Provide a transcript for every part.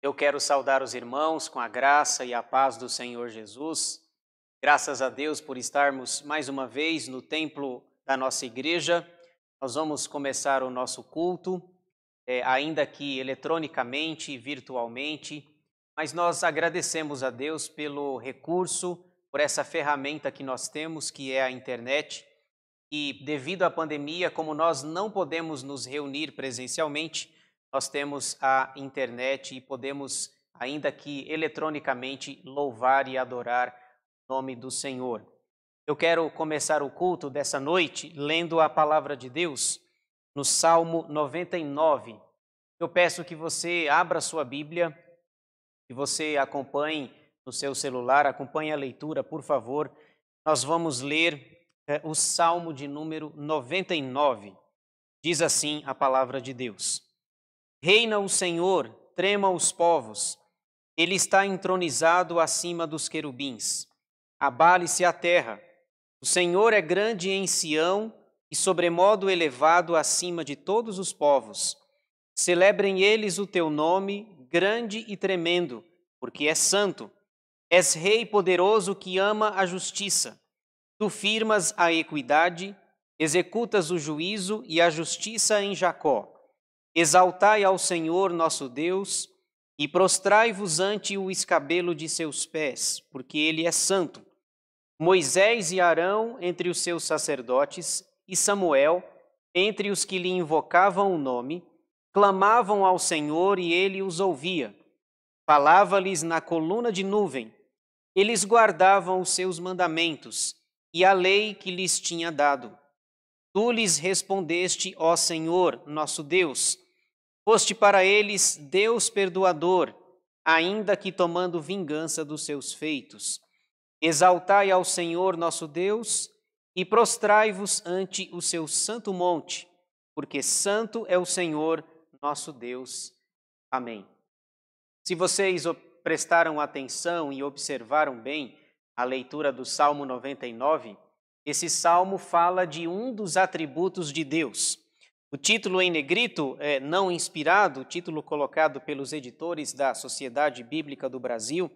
Eu quero saudar os irmãos com a graça e a paz do Senhor Jesus. Graças a Deus por estarmos mais uma vez no templo da nossa igreja. Nós vamos começar o nosso culto, ainda que eletronicamente e virtualmente, mas nós agradecemos a Deus pelo recurso, por essa ferramenta que nós temos, que é a internet. E devido à pandemia, como nós não podemos nos reunir presencialmente, nós temos a internet e podemos, ainda que eletronicamente, louvar e adorar o nome do Senhor. Eu quero começar o culto dessa noite lendo a palavra de Deus no Salmo 99. Eu peço que você abra sua Bíblia, que você acompanhe no seu celular, acompanhe a leitura, por favor. Nós vamos ler o Salmo de número 99. Diz assim a palavra de Deus. Reina o Senhor, tremam os povos. Ele está entronizado acima dos querubins. Abale-se a terra. O Senhor é grande em Sião e sobremodo elevado acima de todos os povos. Celebrem eles o teu nome, grande e tremendo, porque é santo. És rei poderoso que ama a justiça. Tu firmas a equidade, executas o juízo e a justiça em Jacó. Exaltai ao Senhor nosso Deus e prostrai-vos ante o escabelo de seus pés, porque ele é santo. Moisés e Arão entre os seus sacerdotes e Samuel entre os que lhe invocavam o nome, clamavam ao Senhor e ele os ouvia. Falava-lhes na coluna de nuvem. Eles guardavam os seus mandamentos e a lei que lhes tinha dado. Tu lhes respondeste, ó Senhor, nosso Deus. Foste para eles Deus perdoador, ainda que tomando vingança dos seus feitos. Exaltai ao Senhor nosso Deus e prostrai-vos ante o seu santo monte, porque santo é o Senhor nosso Deus. Amém. Se vocês prestaram atenção e observaram bem a leitura do Salmo 99, esse salmo fala de um dos atributos de Deus. O título em negrito, não inspirado, o título colocado pelos editores da Sociedade Bíblica do Brasil,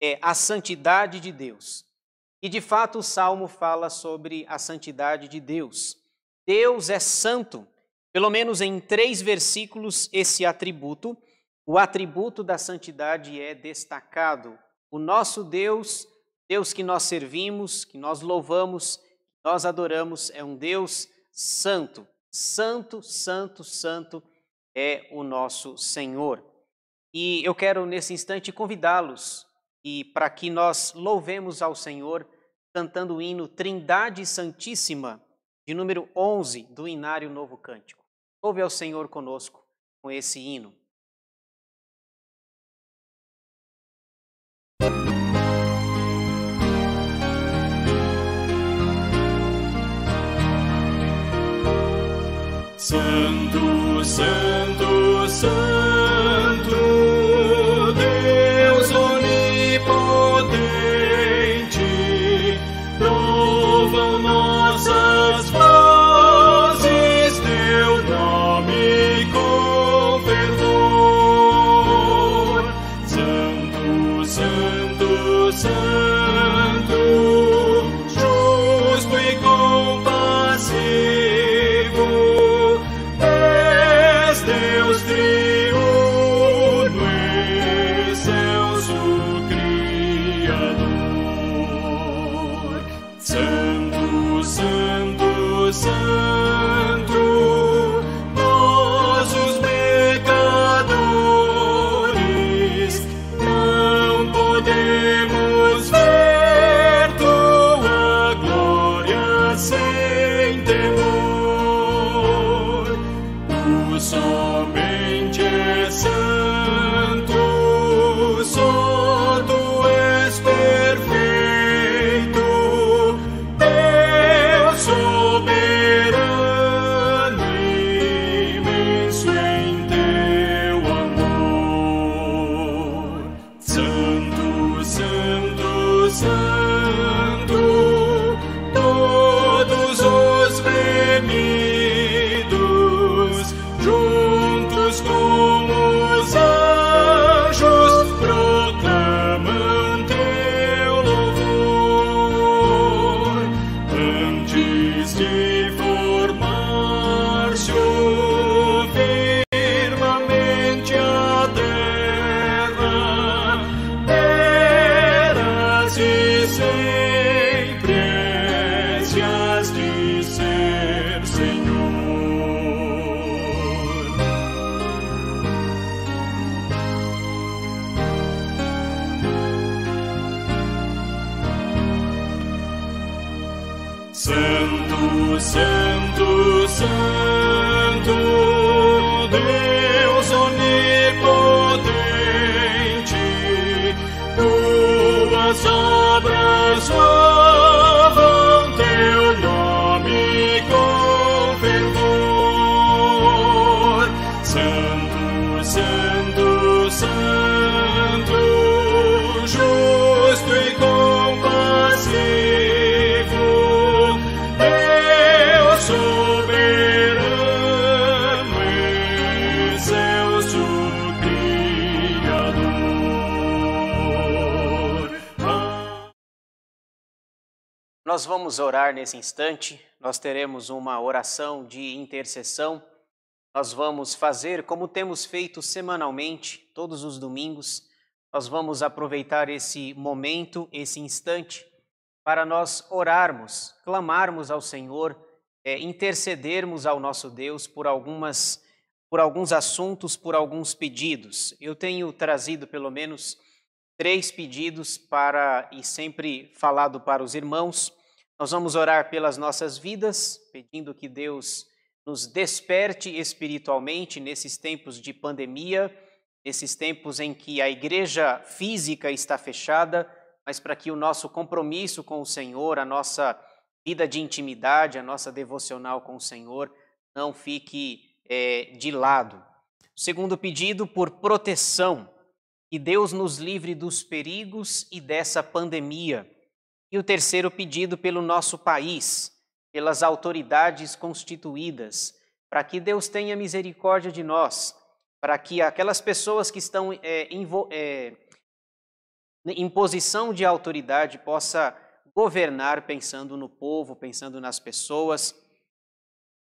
é A Santidade de Deus. E, de fato, o Salmo fala sobre a santidade de Deus. Deus é santo. Pelo menos em 3 versículos, esse atributo, o atributo da santidade é destacado. O nosso Deus, Deus que nós servimos, que nós louvamos, que nós adoramos, é um Deus santo. Santo, santo, santo é o nosso Senhor. E eu quero, nesse instante, convidá-los para que nós louvemos ao Senhor cantando o hino Trindade Santíssima, de número 11 do Inário Novo Cântico. Louve ao Senhor conosco com esse hino. Santo, Santo, Santo, Deus onipotente, louvam nossas vozes, teu nome com fervor. Santo, Santo, Santo, justo e compassivo, Deus triuno, excelso Criador. Santo, Santo, Santo, nós os pecadores não podemos ver tua glória sem temor. Tu somente Santo, Santo, Deus onipotente, tuas obras louvam teu nome com fervor. Santo, Santo, Santo, justo e compassivo, Deus soberano, excelso Criador. Nós vamos orar nesse instante, nós teremos uma oração de intercessão. Nós vamos fazer como temos feito semanalmente, todos os domingos. Nós vamos aproveitar esse momento, esse instante, para nós orarmos, clamarmos ao Senhor, intercedermos ao nosso Deus por alguns assuntos, por alguns pedidos. Eu tenho trazido pelo menos 3 pedidos e sempre falado para os irmãos. Nós vamos orar pelas nossas vidas, pedindo que Deus nos desperte espiritualmente nesses tempos de pandemia, nesses tempos em que a igreja física está fechada, mas para que o nosso compromisso com o Senhor, a nossa vida de intimidade, a nossa devocional com o Senhor não fique de lado. O segundo pedido, por proteção, que Deus nos livre dos perigos e dessa pandemia. E o terceiro pedido, pelo nosso país, pelas autoridades constituídas, para que Deus tenha misericórdia de nós, para que aquelas pessoas que estão em posição de autoridade possa governar pensando no povo, pensando nas pessoas.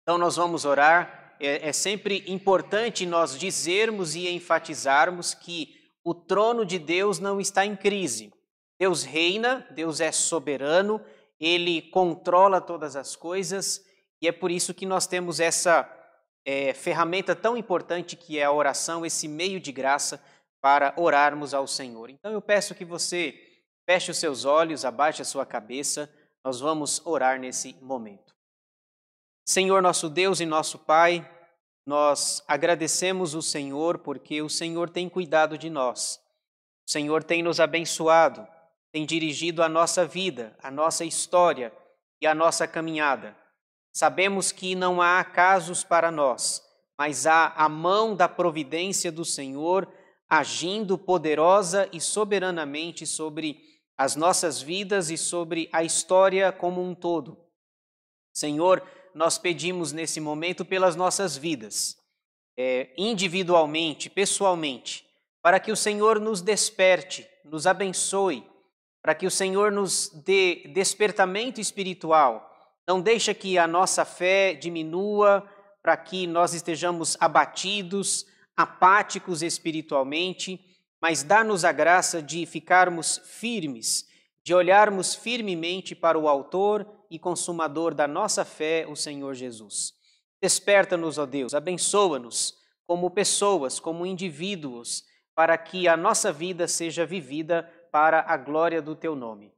Então nós vamos orar. É sempre importante nós dizermos e enfatizarmos que o trono de Deus não está em crise. Deus reina, Deus é soberano, Ele controla todas as coisas e é por isso que nós temos essa ferramenta tão importante que é a oração, esse meio de graça para orarmos ao Senhor. Então eu peço que você feche os seus olhos, abaixe a sua cabeça, nós vamos orar nesse momento. Senhor nosso Deus e nosso Pai, nós agradecemos o Senhor porque o Senhor tem cuidado de nós. O Senhor tem nos abençoado, tem dirigido a nossa vida, a nossa história e a nossa caminhada. Sabemos que não há acasos para nós, mas há a mão da providência do Senhor agindo poderosa e soberanamente sobre as nossas vidas e sobre a história como um todo. Senhor, nós pedimos nesse momento pelas nossas vidas, individualmente, pessoalmente, para que o Senhor nos desperte, nos abençoe, para que o Senhor nos dê despertamento espiritual. Não deixa que a nossa fé diminua, para que nós estejamos abatidos, apáticos espiritualmente, mas dá-nos a graça de ficarmos firmes, de olharmos firmemente para o autor e consumador da nossa fé, o Senhor Jesus. Desperta-nos, ó Deus, abençoa-nos como pessoas, como indivíduos, para que a nossa vida seja vivida para a glória do Teu nome.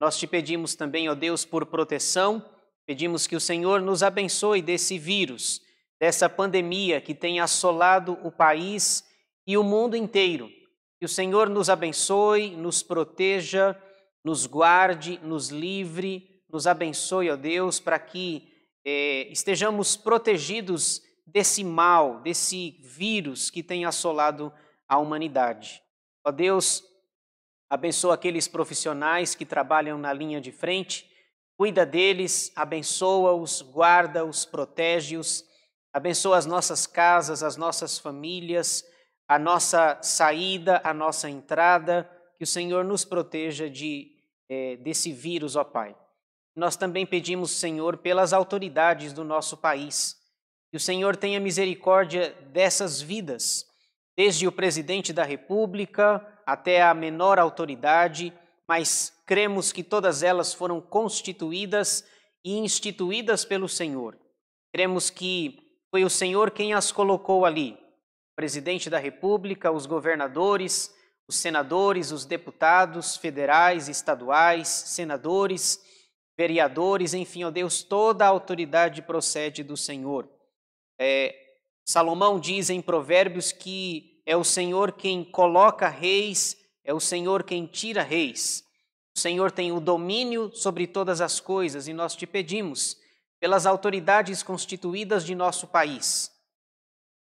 Nós te pedimos também, ó Deus, por proteção, pedimos que o Senhor nos abençoe desse vírus, dessa pandemia que tem assolado o país e o mundo inteiro. Que o Senhor nos abençoe, nos proteja, nos guarde, nos livre, nos abençoe, ó Deus, para que estejamos protegidos desse mal, desse vírus que tem assolado a humanidade. Ó Deus, abençoa aqueles profissionais que trabalham na linha de frente, cuida deles, abençoa-os, guarda-os, protege-os, abençoa as nossas casas, as nossas famílias, a nossa saída, a nossa entrada, que o Senhor nos proteja desse vírus, ó Pai. Nós também pedimos, Senhor, pelas autoridades do nosso país, que o Senhor tenha misericórdia dessas vidas, desde o presidente da República até a menor autoridade, mas cremos que todas elas foram constituídas e instituídas pelo Senhor. Cremos que foi o Senhor quem as colocou ali, o presidente da República, os governadores, os senadores, os deputados federais, estaduais, senadores, vereadores, enfim, ó Deus, toda a autoridade procede do Senhor. Salomão diz em Provérbios que é o Senhor quem coloca reis, é o Senhor quem tira reis. O Senhor tem o domínio sobre todas as coisas e nós te pedimos, pelas autoridades constituídas de nosso país,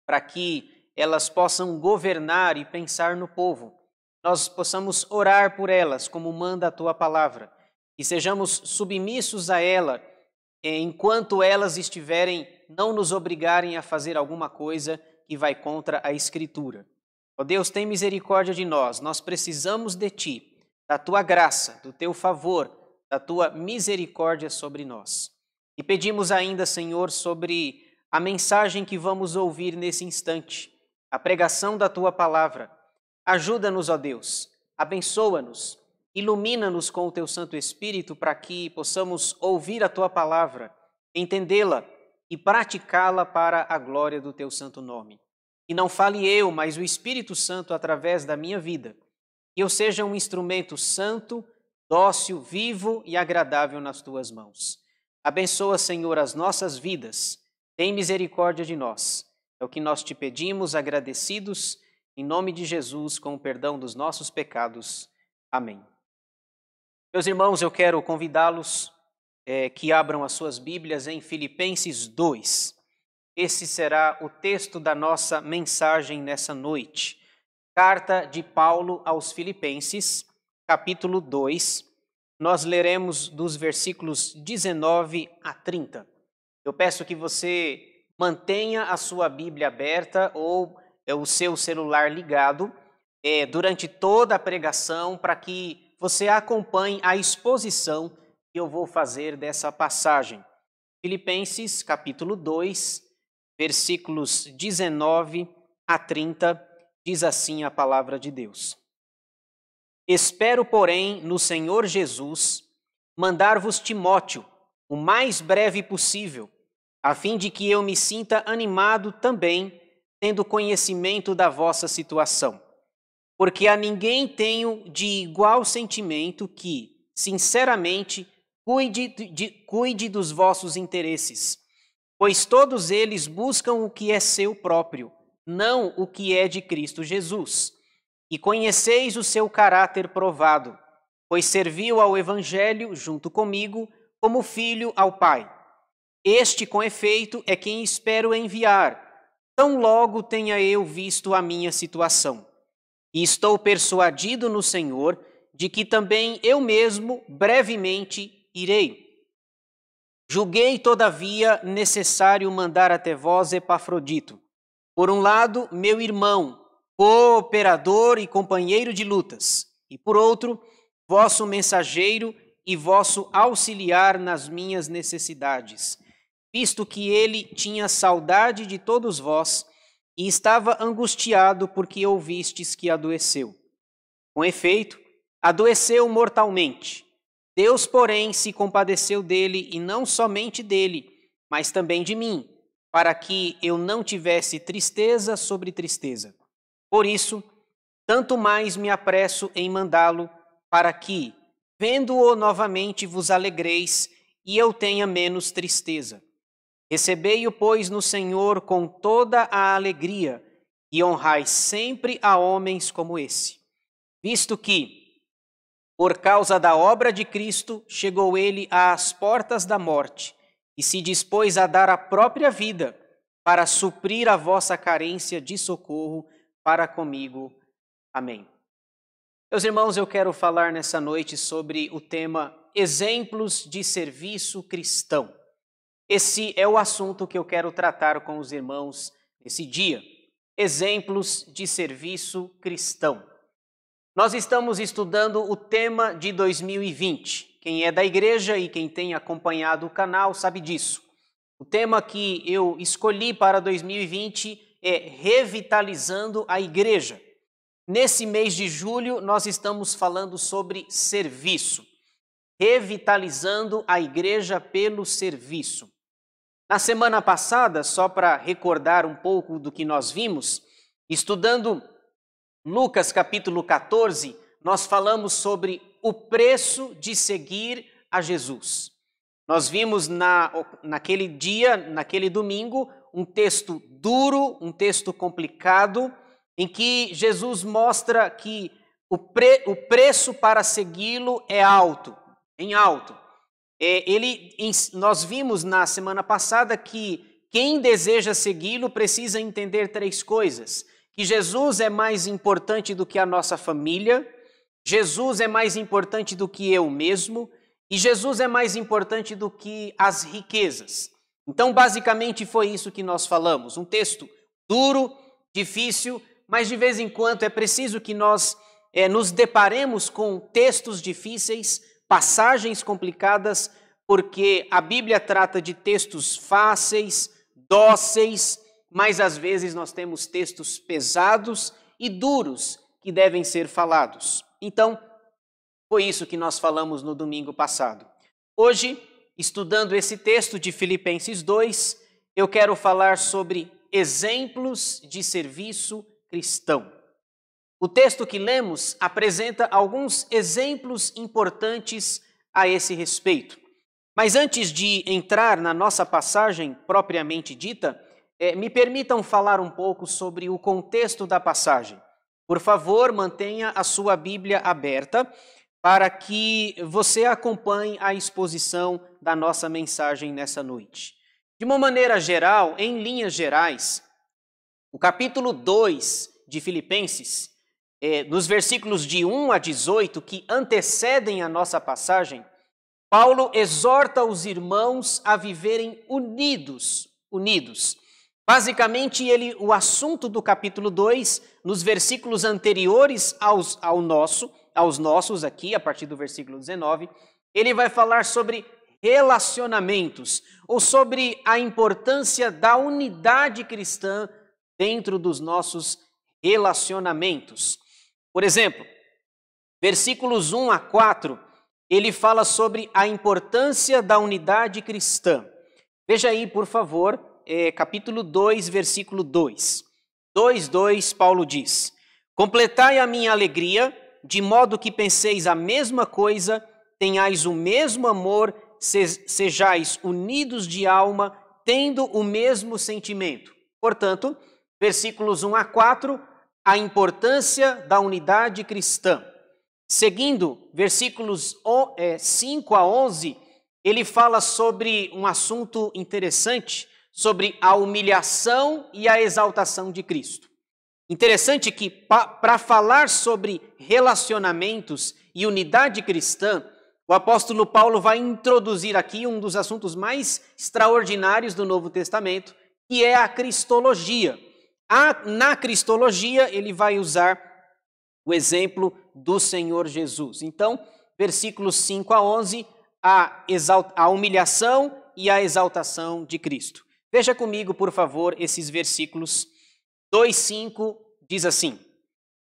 para que elas possam governar e pensar no povo. Nós possamos orar por elas, como manda a tua palavra, e sejamos submissos a ela, enquanto elas estiverem, não nos obrigarem a fazer alguma coisa que vai contra a Escritura. Ó Deus, tem misericórdia de nós precisamos de Ti, da Tua graça, do Teu favor, da Tua misericórdia sobre nós. E pedimos ainda, Senhor, sobre a mensagem que vamos ouvir nesse instante, a pregação da Tua palavra. Ajuda-nos, ó Deus, abençoa-nos, ilumina-nos com o Teu Santo Espírito para que possamos ouvir a Tua palavra, entendê-la e praticá-la para a glória do Teu santo nome. Que não fale eu, mas o Espírito Santo através da minha vida. Que eu seja um instrumento santo, dócil, vivo e agradável nas Tuas mãos. Abençoa, Senhor, as nossas vidas. Tem misericórdia de nós. É o que nós te pedimos, agradecidos, em nome de Jesus, com o perdão dos nossos pecados. Amém. Meus irmãos, eu quero convidá-los que abram as suas Bíblias em Filipenses 2. Esse será o texto da nossa mensagem nessa noite. Carta de Paulo aos Filipenses, capítulo 2. Nós leremos dos versículos 19 a 30. Eu peço que você mantenha a sua Bíblia aberta ou o seu celular ligado durante toda a pregação para que você acompanhe a exposição que eu vou fazer dessa passagem. Filipenses, capítulo 2, versículos 19 a 30, diz assim a palavra de Deus. Espero, porém, no Senhor Jesus, mandar-vos Timóteo, o mais breve possível, a fim de que eu me sinta animado também, tendo conhecimento da vossa situação. Porque a ninguém tenho de igual sentimento que, sinceramente, cuide dos vossos interesses, pois todos eles buscam o que é seu próprio, não o que é de Cristo Jesus. E conheceis o seu caráter provado, pois serviu ao Evangelho junto comigo como filho ao Pai. Este, com efeito, é quem espero enviar, tão logo tenha eu visto a minha situação. E estou persuadido no Senhor de que também eu mesmo brevemente irei. Julguei, todavia, necessário mandar até vós Epafrodito, por um lado, meu irmão, cooperador e companheiro de lutas, e por outro, vosso mensageiro e vosso auxiliar nas minhas necessidades, visto que ele tinha saudade de todos vós e estava angustiado porque ouvistes que adoeceu. Com efeito, adoeceu mortalmente. Deus, porém, se compadeceu dele, e não somente dele, mas também de mim, para que eu não tivesse tristeza sobre tristeza. Por isso, tanto mais me apresso em mandá-lo, para que, vendo-o novamente, vos alegreis e eu tenha menos tristeza. Recebei-o, pois, no Senhor com toda a alegria e honrai sempre a homens como esse, visto que, por causa da obra de Cristo, chegou ele às portas da morte e se dispôs a dar a própria vida para suprir a vossa carência de socorro para comigo. Amém. Meus irmãos, eu quero falar nessa noite sobre o tema Exemplos de Serviço Cristão. Esse é o assunto que eu quero tratar com os irmãos nesse dia. Exemplos de serviço cristão. Nós estamos estudando o tema de 2020. Quem é da igreja e quem tem acompanhado o canal sabe disso. O tema que eu escolhi para 2020 é Revitalizando a Igreja. Nesse mês de julho, nós estamos falando sobre serviço. Revitalizando a igreja pelo serviço. Na semana passada, só para recordar um pouco do que nós vimos, estudando Lucas capítulo 14, nós falamos sobre o preço de seguir a Jesus. Nós vimos naquele dia, naquele domingo, um texto duro, um texto complicado, em que Jesus mostra que o preço para segui-lo é alto, em alto. Nós vimos na semana passada que quem deseja segui-lo precisa entender 3 coisas: que Jesus é mais importante do que a nossa família, Jesus é mais importante do que eu mesmo, e Jesus é mais importante do que as riquezas. Então, basicamente, foi isso que nós falamos. Um texto duro, difícil, mas de vez em quando é preciso que nós nos deparemos com textos difíceis, passagens complicadas, porque a Bíblia trata de textos fáceis, dóceis, mas às vezes nós temos textos pesados e duros que devem ser falados. Então, foi isso que nós falamos no domingo passado. Hoje, estudando esse texto de Filipenses 2, eu quero falar sobre exemplos de serviço cristão. O texto que lemos apresenta alguns exemplos importantes a esse respeito. Mas antes de entrar na nossa passagem propriamente dita, me permitam falar um pouco sobre o contexto da passagem. Por favor, mantenha a sua Bíblia aberta para que você acompanhe a exposição da nossa mensagem nessa noite. De uma maneira geral, em linhas gerais, o capítulo 2 de Filipenses, nos versículos de 1 a 18, que antecedem a nossa passagem, Paulo exorta os irmãos a viverem unidos. Basicamente, o assunto do capítulo 2, nos versículos anteriores aos nossos aqui, a partir do versículo 19, ele vai falar sobre relacionamentos, ou sobre a importância da unidade cristã dentro dos nossos relacionamentos. Por exemplo, versículos 1 a 4, ele fala sobre a importância da unidade cristã. Veja aí, por favor, capítulo 2, versículo 2. 2:2, Paulo diz: completai a minha alegria, de modo que penseis a mesma coisa, tenhais o mesmo amor, sejais unidos de alma, tendo o mesmo sentimento. Portanto, versículos 1 a 4, a importância da unidade cristã. Seguindo, versículos 5 a 11, ele fala sobre um assunto interessante, sobre a humilhação e a exaltação de Cristo. Interessante que, para falar sobre relacionamentos e unidade cristã, o apóstolo Paulo vai introduzir aqui um dos assuntos mais extraordinários do Novo Testamento, que é a cristologia. Na cristologia, ele vai usar o exemplo do Senhor Jesus. Então, versículos 5 a 11, a humilhação e a exaltação de Cristo. Veja comigo, por favor, esses versículos. 2:5 diz assim: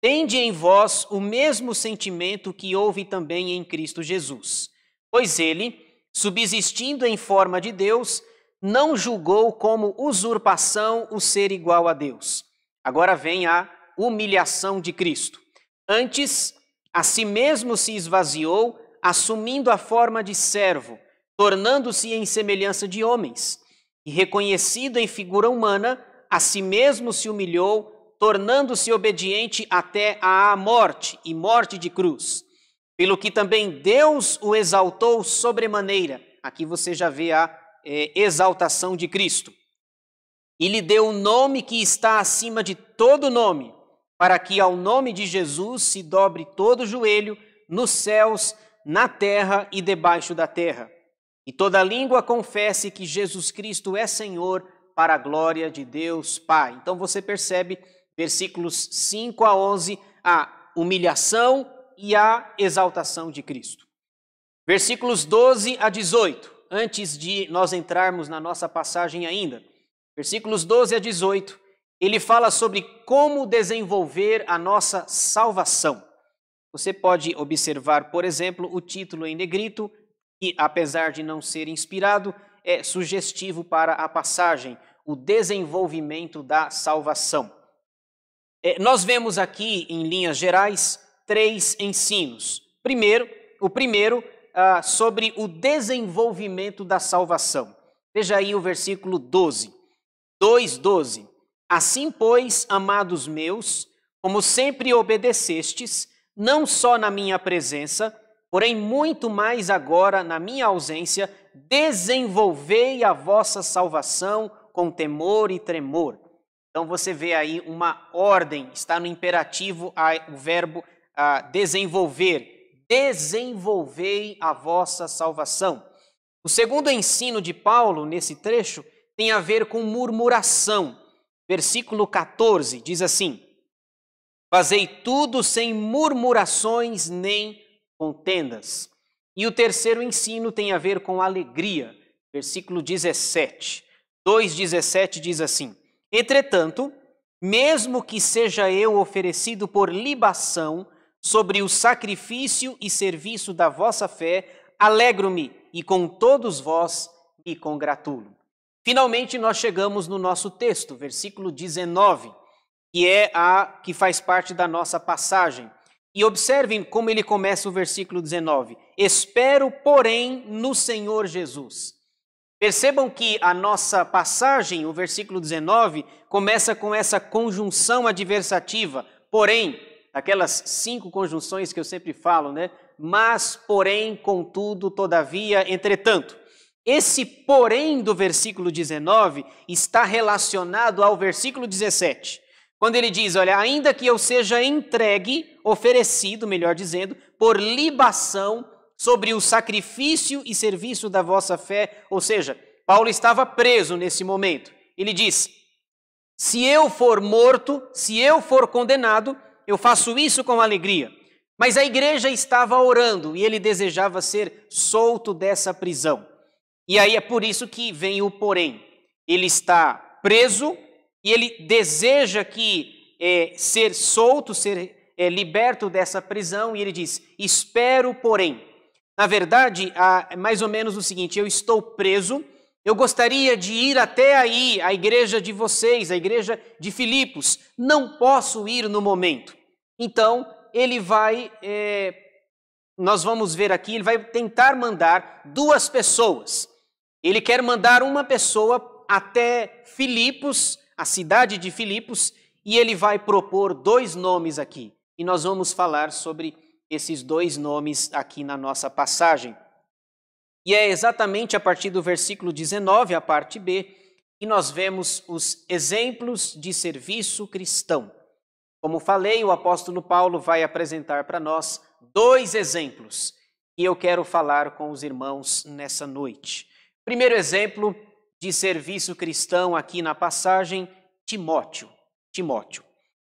tende em vós o mesmo sentimento que houve também em Cristo Jesus, pois ele, subsistindo em forma de Deus, não julgou como usurpação o ser igual a Deus. Agora vem a humilhação de Cristo. Antes, a si mesmo se esvaziou, assumindo a forma de servo, tornando-se em semelhança de homens, e reconhecido em figura humana, a si mesmo se humilhou, tornando-se obediente até à morte, e morte de cruz. Pelo que também Deus o exaltou sobremaneira. Aqui você já vê a exaltação de Cristo. E lhe deu o nome que está acima de todo nome, para que ao nome de Jesus se dobre todo o joelho, nos céus, na terra e debaixo da terra. E toda língua confesse que Jesus Cristo é Senhor, para a glória de Deus Pai. Então você percebe, versículos 5 a 11, a humilhação e a exaltação de Cristo. Versículos 12 a 18, antes de nós entrarmos na nossa passagem ainda. Versículos 12 a 18, ele fala sobre como desenvolver a nossa salvação. Você pode observar, por exemplo, o título em negrito, que apesar de não ser inspirado, é sugestivo para a passagem, o desenvolvimento da salvação. Nós vemos aqui, em linhas gerais, 3 ensinos. O primeiro, sobre o desenvolvimento da salvação. Veja aí o versículo 12, 2:12. Assim, pois, amados meus, como sempre obedecestes, não só na minha presença, porém muito mais agora na minha ausência, desenvolvei a vossa salvação com temor e tremor. Então você vê aí uma ordem, está no imperativo o verbo desenvolver. Desenvolvei a vossa salvação. O segundo ensino de Paulo nesse trecho tem a ver com murmuração. Versículo 14 diz assim: fazei tudo sem murmurações nem contendas. E o terceiro ensino tem a ver com alegria. Versículo 17. 2:17 diz assim: entretanto, mesmo que seja eu oferecido por libação sobre o sacrifício e serviço da vossa fé, alegro-me e com todos vós me congratulo. Finalmente nós chegamos no nosso texto, versículo 19, que faz parte da nossa passagem. E observem como ele começa o versículo 19. Espero, porém, no Senhor Jesus. Percebam que a nossa passagem, o versículo 19, começa com essa conjunção adversativa, porém, aquelas 5 conjunções que eu sempre falo, né? Mas, porém, contudo, todavia, entretanto. Esse porém do versículo 19 está relacionado ao versículo 17. Quando ele diz, olha, ainda que eu seja entregue, oferecido, melhor dizendo, por libação sobre o sacrifício e serviço da vossa fé, ou seja, Paulo estava preso nesse momento. Ele diz, se eu for morto, se eu for condenado, eu faço isso com alegria. Mas a igreja estava orando e ele desejava ser solto dessa prisão. E aí é por isso que vem o porém. Ele está preso e ele deseja ser solto, ser liberto dessa prisão, e ele diz, espero porém. Na verdade, é mais ou menos o seguinte, eu estou preso, eu gostaria de ir até aí, a igreja de vocês, a igreja de Filipos, não posso ir no momento. Então, ele vai, nós vamos ver aqui, ele vai tentar mandar 2 pessoas. Ele quer mandar uma pessoa até Filipos, a cidade de Filipos, e ele vai propor 2 nomes aqui. E nós vamos falar sobre esses 2 nomes aqui na nossa passagem. E é exatamente a partir do versículo 19, a parte B, que nós vemos os exemplos de serviço cristão. Como falei, o apóstolo Paulo vai apresentar para nós 2 exemplos que eu quero falar com os irmãos nessa noite. Primeiro exemplo de serviço cristão aqui na passagem, Timóteo.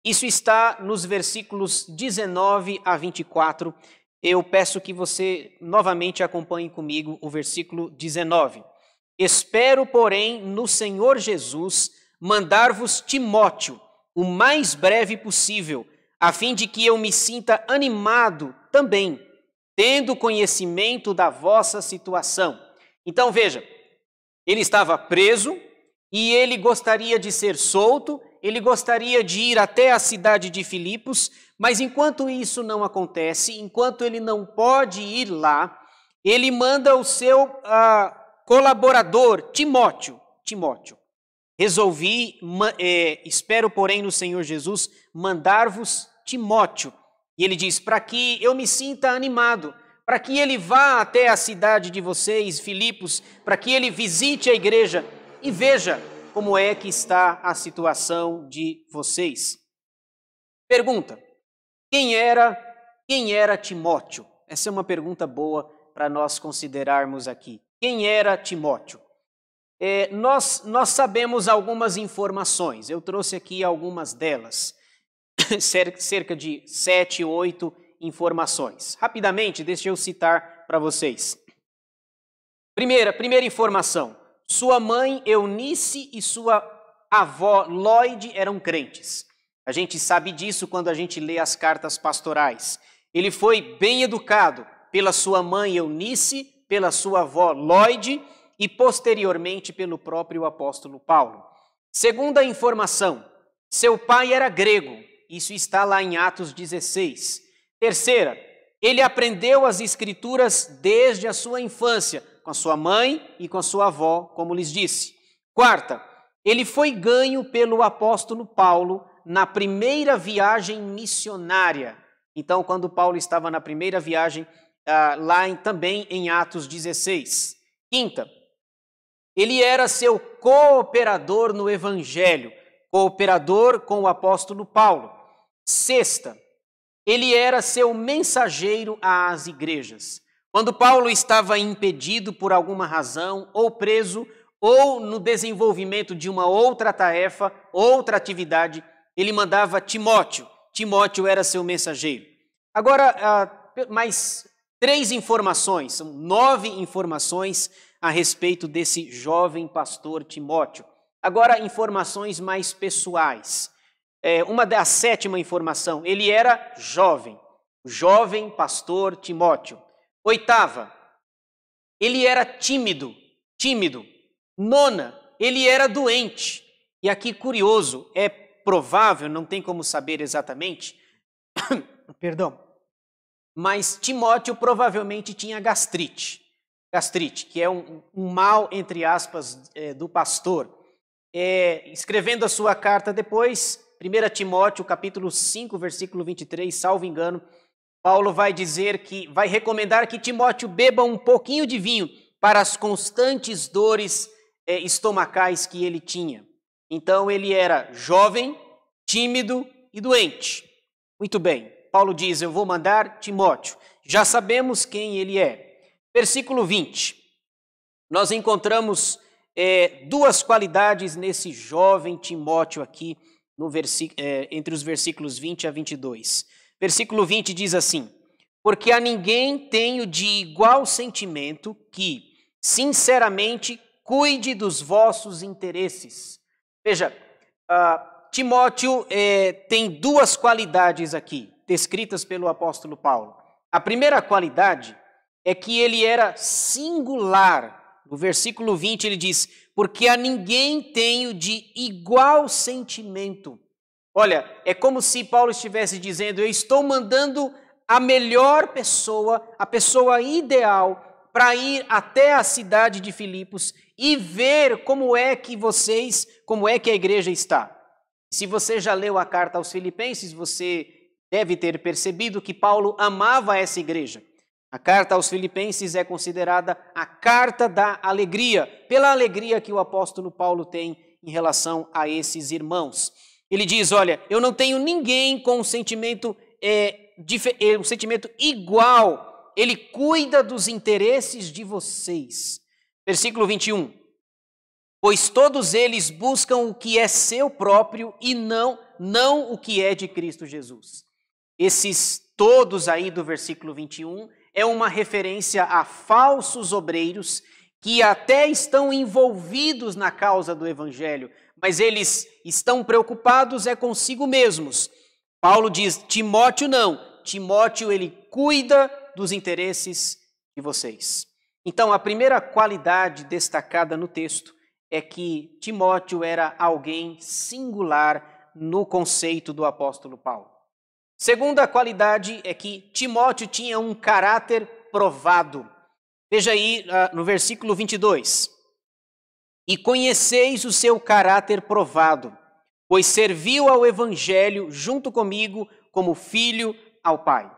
Isso está nos versículos 19 a 24. Eu peço que você novamente acompanhe comigo o versículo 19. Espero, porém, no Senhor Jesus, mandar-vos Timóteo, o mais breve possível, a fim de que eu me sinta animado também, tendo conhecimento da vossa situação. Então veja, ele estava preso e ele gostaria de ser solto, ele gostaria de ir até a cidade de Filipos, mas enquanto isso não acontece, enquanto ele não pode ir lá, ele manda o seu colaborador, Timóteo. Resolvi, espero porém no Senhor Jesus, mandar-vos Timóteo. E ele diz, para que eu me sinta animado, para que ele vá até a cidade de vocês, Filipos, para que ele visite a igreja e veja como é que está a situação de vocês. Pergunta, quem era Timóteo? Essa é uma pergunta boa para nós considerarmos aqui. Quem era Timóteo? Nós sabemos algumas informações, eu trouxe aqui algumas delas, cerca de 7, 8 informações. Rapidamente, deixa eu citar para vocês. Primeira informação, sua mãe Eunice e sua avó Lloyd eram crentes. A gente sabe disso quando a gente lê as cartas pastorais. Ele foi bem educado pela sua mãe Eunice, pela sua avó Lloyd e posteriormente pelo próprio apóstolo Paulo. Segunda informação, seu pai era grego. Isso está lá em Atos 16. Terceira, Ele aprendeu as Escrituras desde a sua infância, com a sua mãe e com a sua avó, como lhes disse. Quarta, ele foi ganho pelo apóstolo Paulo na primeira viagem missionária. Então, quando Paulo estava na primeira viagem, também em Atos 16. Quinta, ele era seu cooperador no evangelho, cooperador com o apóstolo Paulo. Sexta, ele era seu mensageiro às igrejas. Quando Paulo estava impedido por alguma razão, ou preso, ou no desenvolvimento de uma outra tarefa, outra atividade, ele mandava Timóteo. Timóteo era seu mensageiro. Agora, mais 3 informações, são 9 informações a respeito desse jovem pastor Timóteo. Agora, informações mais pessoais. A 7ª informação, ele era jovem, o jovem pastor Timóteo. 8ª, ele era tímido. 9ª, ele era doente. E aqui, curioso, é provável, não tem como saber exatamente, perdão, mas Timóteo provavelmente tinha gastrite, que é um mal, entre aspas, do pastor. Escrevendo a sua carta depois, 1 Timóteo, capítulo 5, versículo 23, salvo engano, Paulo vai recomendar que Timóteo beba um pouquinho de vinho para as constantes dores estomacais que ele tinha. Então ele era jovem, tímido e doente. Muito bem, Paulo diz, eu vou mandar Timóteo. Já sabemos quem ele é. Versículo 20, nós encontramos 2 qualidades nesse jovem Timóteo aqui, entre os versículos 20 a 22. Versículo 20 diz assim, porque a ninguém tenho de igual sentimento que, sinceramente, cuide dos vossos interesses. Veja, Timóteo tem 2 qualidades aqui, descritas pelo apóstolo Paulo. A primeira qualidade é que ele era singular. No versículo 20 ele diz, porque a ninguém tenho de igual sentimento. Olha, é como se Paulo estivesse dizendo, eu estou mandando a melhor pessoa, a pessoa ideal, para ir até a cidade de Filipos e ver como é que a igreja está. Se você já leu a carta aos Filipenses, você deve ter percebido que Paulo amava essa igreja. A carta aos Filipenses é considerada a carta da alegria, pela alegria que o apóstolo Paulo tem em relação a esses irmãos. Ele diz, olha, eu não tenho ninguém com um sentimento igual. Ele cuida dos interesses de vocês. Versículo 21. Pois todos eles buscam o que é seu próprio e não o que é de Cristo Jesus. Esses todos aí do versículo 21 é uma referência a falsos obreiros que até estão envolvidos na causa do evangelho, mas eles estão preocupados consigo mesmos. Paulo diz, Timóteo não. Timóteo, ele cuida dos interesses de vocês. Então, a primeira qualidade destacada no texto é que Timóteo era alguém singular no conceito do apóstolo Paulo. Segunda qualidade é que Timóteo tinha um caráter provado. Veja aí no versículo 22. E conheceis o seu caráter provado, pois serviu ao evangelho junto comigo como filho ao Pai.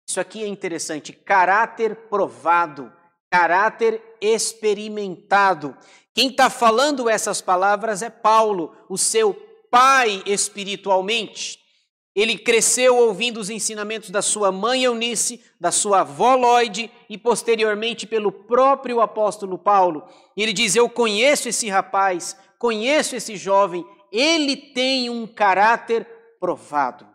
Isso aqui é interessante, caráter provado, caráter experimentado. Quem está falando essas palavras é Paulo, o seu pai espiritualmente. Ele cresceu ouvindo os ensinamentos da sua mãe Eunice, da sua avó Lloyd e posteriormente pelo próprio apóstolo Paulo. E ele diz, eu conheço esse rapaz, conheço esse jovem, ele tem um caráter provado.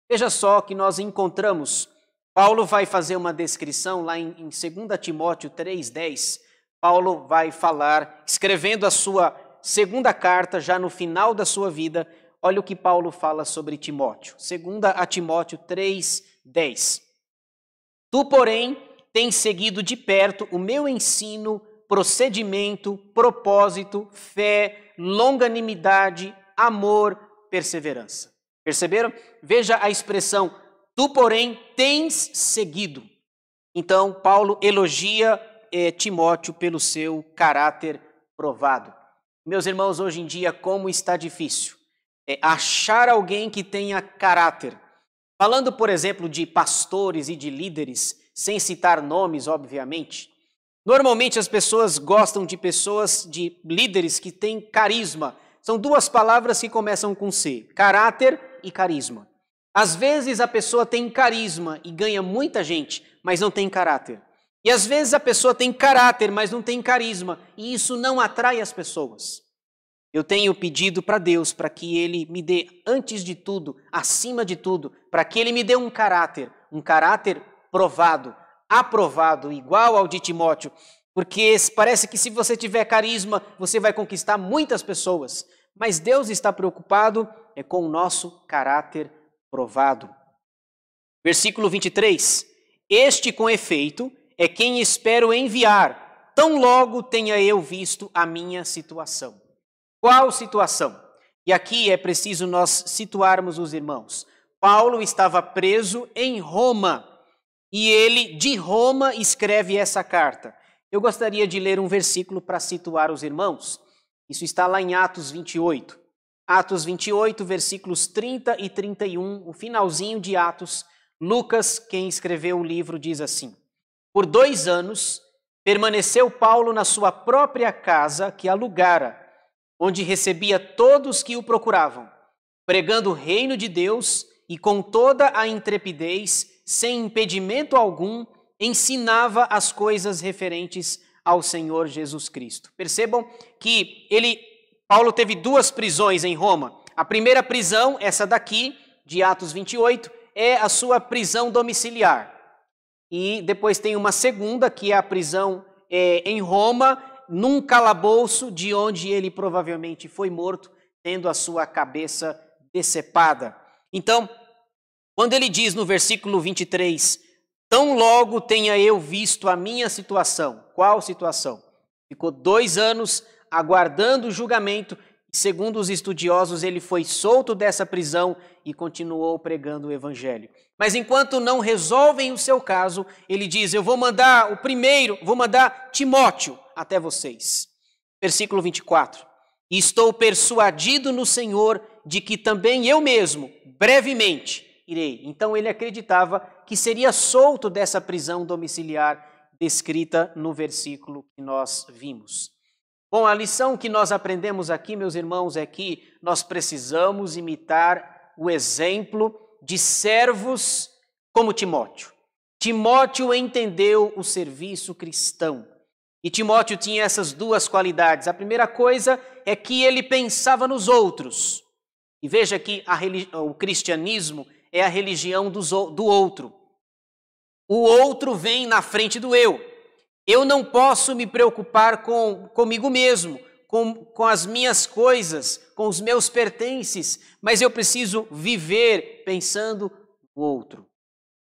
Veja só que nós encontramos, Paulo vai fazer uma descrição lá em 2 Timóteo 3,10, Paulo vai falar, escrevendo a sua segunda carta, já no final da sua vida, olha o que Paulo fala sobre Timóteo. 2 Timóteo 3,10. Tu, porém, tens seguido de perto o meu ensino, procedimento, propósito, fé, longanimidade, amor, perseverança. Perceberam? Veja a expressão Tu, porém, tens seguido. Então, Paulo elogia Timóteo pelo seu caráter provado. Meus irmãos, hoje em dia, como está difícil achar alguém que tenha caráter. Falando, por exemplo, de pastores e de líderes, sem citar nomes, obviamente, normalmente as pessoas gostam de pessoas, de líderes que têm carisma. São duas palavras que começam com C, caráter e carisma. Às vezes a pessoa tem carisma e ganha muita gente, mas não tem caráter. E às vezes a pessoa tem caráter, mas não tem carisma, e isso não atrai as pessoas. Eu tenho pedido para Deus para que Ele me dê, antes de tudo, acima de tudo, para que Ele me dê um caráter provado, aprovado, igual ao de Timóteo, porque parece que se você tiver carisma, você vai conquistar muitas pessoas, mas Deus está preocupado com o nosso caráter provado. Versículo 23, este com efeito é quem espero enviar, tão logo tenha eu visto a minha situação. Qual situação? E aqui é preciso nós situarmos os irmãos. Paulo estava preso em Roma e ele de Roma escreve essa carta. Eu gostaria de ler um versículo para situar os irmãos. Isso está lá em Atos 28. Atos 28, versículos 30 e 31, o finalzinho de Atos. Lucas, quem escreveu o livro, diz assim: Por 2 anos permaneceu Paulo na sua própria casa que alugara, onde recebia todos que o procuravam, pregando o reino de Deus e com toda a intrepidez, sem impedimento algum, ensinava as coisas referentes ao Senhor Jesus Cristo. Percebam que Paulo teve 2 prisões em Roma. A primeira prisão, essa daqui, de Atos 28, é a sua prisão domiciliar. E depois tem uma segunda, que é a prisão em Roma, num calabouço de onde ele provavelmente foi morto, tendo a sua cabeça decepada. Então, quando ele diz no versículo 23, tão logo tenha eu visto a minha situação. Qual situação? Ficou 2 anos aguardando o julgamento. Segundo os estudiosos, ele foi solto dessa prisão e continuou pregando o evangelho. Mas enquanto não resolvem o seu caso, ele diz, eu vou mandar Timóteo até vocês. Versículo 24. E estou persuadido no Senhor de que também eu mesmo, brevemente, irei. Então ele acreditava que seria solto dessa prisão domiciliar descrita no versículo que nós vimos. Bom, a lição que nós aprendemos aqui, meus irmãos, é que nós precisamos imitar o exemplo de servos como Timóteo. Timóteo entendeu o serviço cristão. E Timóteo tinha essas 2 qualidades. A primeira coisa é que ele pensava nos outros. E veja que o cristianismo é a religião do outro. O outro vem na frente do eu. Eu não posso me preocupar comigo mesmo, com as minhas coisas, com os meus pertences, mas eu preciso viver pensando no outro.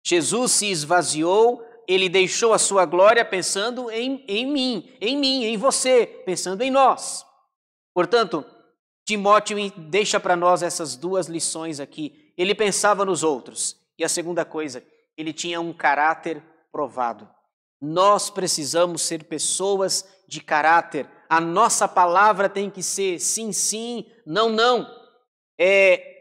Jesus se esvaziou, ele deixou a sua glória pensando em mim, em você, pensando em nós. Portanto, Timóteo deixa para nós essas 2 lições aqui. Ele pensava nos outros. E a segunda coisa, ele tinha um caráter provado. Nós precisamos ser pessoas de caráter. A nossa palavra tem que ser sim, sim, não, não.